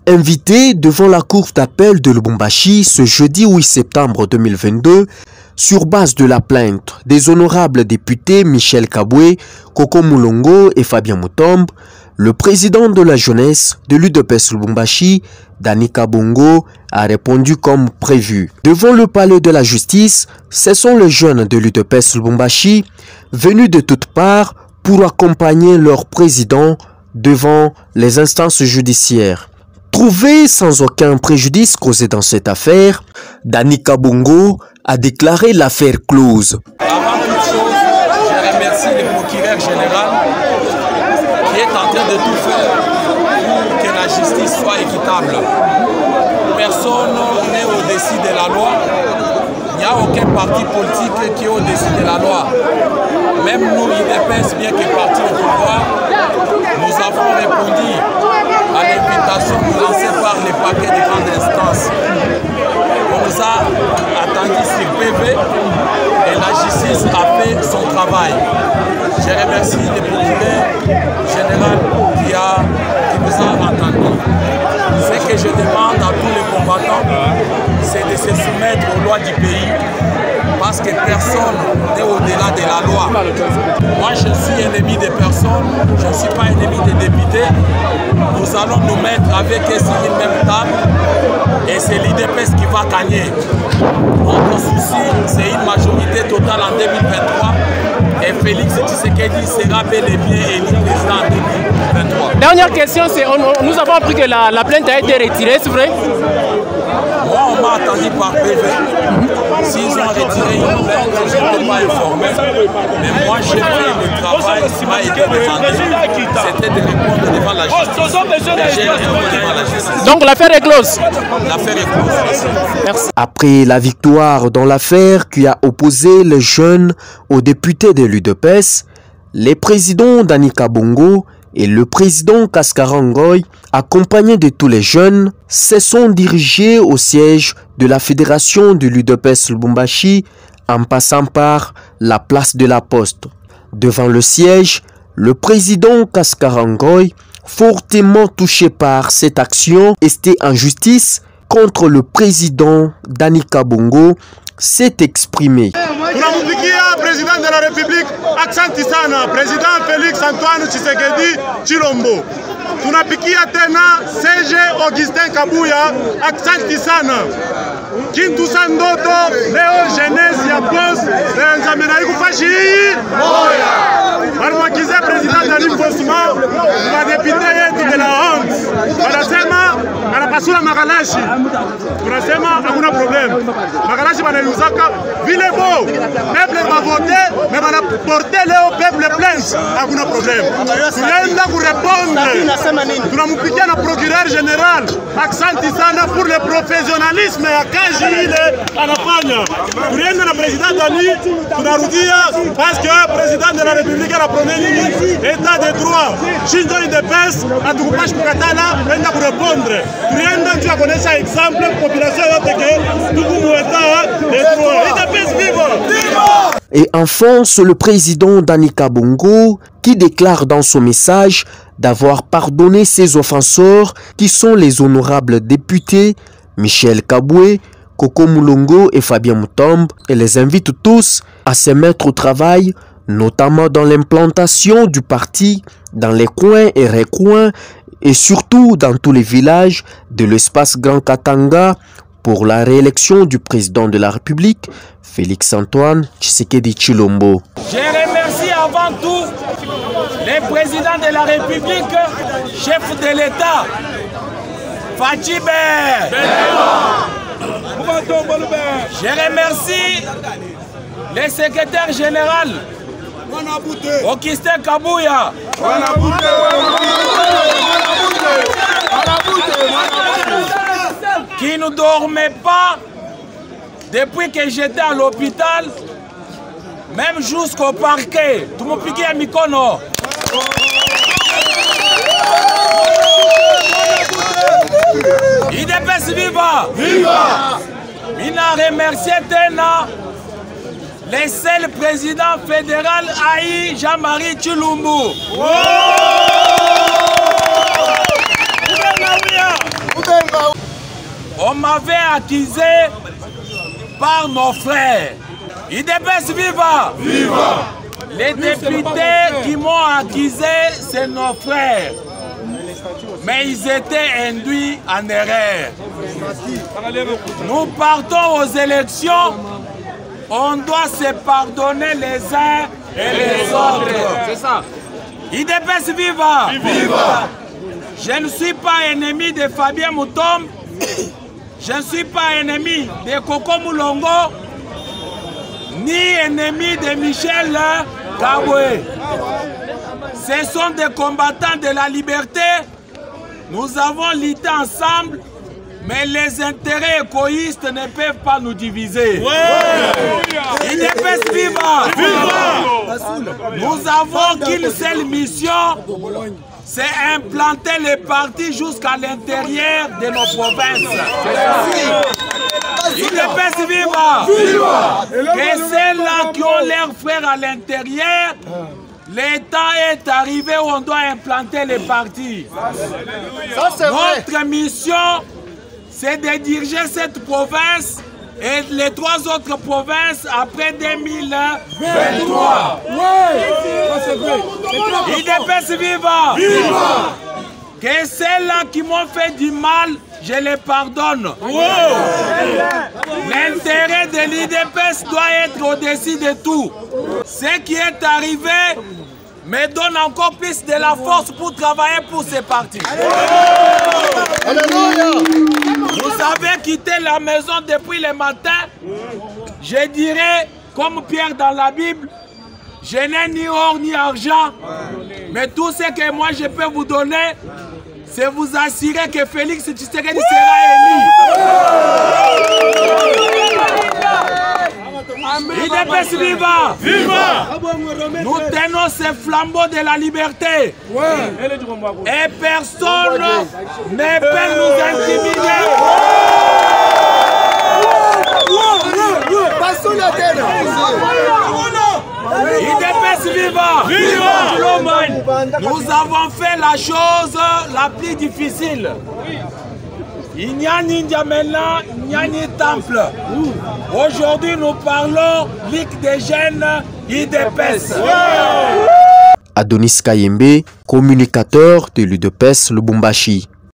Invité devant la cour d'appel de Lubumbashi ce jeudi 8 septembre 2022, sur base de la plainte des honorables députés Michel Kaboué, Koko Mulongo et Fabien Mutombe, le président de la jeunesse de l'UDPS Lubumbashi, Dani Kabongo, a répondu comme prévu. Devant le palais de la justice, ce sont les jeunes de l'UDPS Lubumbashi venus de toutes parts pour accompagner leur président devant les instances judiciaires. Trouvé sans aucun préjudice causé dans cette affaire, Dani Kabongo a déclaré l'affaire close. Avant toute chose, je remercie le procureur général qui est en train de tout faire pour que la justice soit équitable. Personne n'est au-dessus de la loi. Il n'y a aucun parti politique qui est au-dessus de la loi. Même nous, UDPS, bien que parti au pouvoir, nous avons répondu à l'invitation lancée par les paquets de grandes instances. On nous a attendu sur PV et la justice a fait son travail. Je remercie le procureur général qui nous a entendus. Ce que je demande à tous les combattants, c'est de se soumettre aux lois du pays, parce que personne n'est au-delà de la loi. Moi, je suis ennemi des personnes, je ne suis pas ennemi des députés. Nous allons nous mettre avec eux sur une même table et c'est l'UDPS qui va gagner. Notre souci, c'est une majorité totale en 2023 et Félix Tshisekedi sera bel et bien élu président en 2023. Dernière question, nous avons appris que la plainte a été retirée, c'est vrai? Moi, on m'a attendu par PV. S'ils ont retiré une plainte, je n'étais pas informé. Mais moi, j'ai fait le travail qui m'a été demandé. C'était de répondre devant la justice. J'ai répondu devant la justice. Donc l'affaire est close. L'affaire est close. Merci. Après la victoire dans l'affaire qui a opposé les jeunes aux députés de l'UDPS, les présidents Dani Kabongo et le président Kaskarangoy, accompagnés de tous les jeunes, se sont dirigés au siège de la fédération de l'UDPS Lubumbashi en passant par la place de la Poste. Devant le siège, le président Kaskarangoy, fortement touché par cette action estée en justice contre le président Dani Kabongo, s'est exprimé. Tunampigia président de la République aksanti sana président Félix Antoine Tshisekedi Tshilombo. Tunapigia tena CG Augustin Kabuya aksanti sana. Kintu sandoto leo jeunesse ya boss Benjamin Aikufashi moya. Marwakize président de l'enforcement wa député yetu de la honte. Wanasema anapasula Makalashi. Tunasema hakuna problème. Makalashi banayuzaka vile bo. Peuple va voter mais bana porter leo peuple plainte. Hakuna problème. Tunaenda ku répondre. Tunampigia na procureur général. Aksanti sana pour le professionnalisme ya kazi ile anafanya. Tunaenda na président Dani tunarudia parce que président de la République anapronea nini état de droit. Shinzo UDPS atukupashi kukatala enda ku répondre. Tunaenda tu kuonesha exemple population yote que tuku mueta de droit. UDPS viva! Et enfin, c'est le président Dani Kabongo qui déclare dans son message d'avoir pardonné ses offenseurs qui sont les honorables députés Michel Kaboué, Koko Mulongo et Fabien Mutombe et les invite tous à se mettre au travail, notamment dans l'implantation du parti, dans les coins et recoins et surtout dans tous les villages de l'espace Grand Katanga pour la réélection du président de la République, Félix Antoine Tshisekedi Tshilombo. Je remercie avant tout les présidents de la République, chef de l'État, Fatibé. Je remercie le secrétaire général, Augustin Kabouya. Qui ne dormait pas depuis que j'étais à l'hôpital, même jusqu'au parquet. Tout mon piqué à Mikono. UDPS viva! Viva! Mina remercié Tena, le seul président fédéral Aïe Jean-Marie Tshilombo. m'avait accusé par nos frères. IDPS viva! Viva! Les députés qui m'ont accusé, c'est nos frères. Mais ils étaient induits en erreur. Nous partons aux élections. On doit se pardonner les uns et les autres. C'est ça. IDPS viva! Viva! Je ne suis pas ennemi de Fabien Moutombe. Je ne suis pas ennemi de Koko Moulongo. Ni ennemi de Michel Kaboué. Ce sont des combattants de la liberté. Nous avons lutté ensemble, mais les intérêts égoïstes ne peuvent pas nous diviser. IDPS viva! Nous avons qu'une seule mission, c'est implanter les partis jusqu'à l'intérieur de nos provinces. IDPS viva! Que ceux-là qui ont leurs frères à l'intérieur, le temps est arrivé où on doit implanter les partis. Notre mission, c'est de diriger cette province et les 3 autres provinces après 2023. IDPS viva! Que ceux-là qui m'ont fait du mal, je les pardonne. L'intérêt de l'IDPS doit être au-dessus de tout. Ce qui est arrivé me donne encore plus de la force pour travailler pour ces partis. Vous avez quitté la maison depuis le matin. Je dirais, comme Pierre dans la Bible, je n'ai ni or ni argent, mais tout ce que moi je peux vous donner, c'est vous assurer que Félix Tshisekedi sera élu. IDPS viva! Viva! Nous tenons ces flambeaux de la liberté. Et personne ne peut nous intimider. IDPS viva! Viva! Nous avons fait la chose la plus difficile. Il n'y a ni N'Djamena, il n'y a ni temple. Aujourd'hui, nous parlons Ligue des jeunes IDPS. Adonis Kayembe, communicateur de l'UDPS Lubumbashi.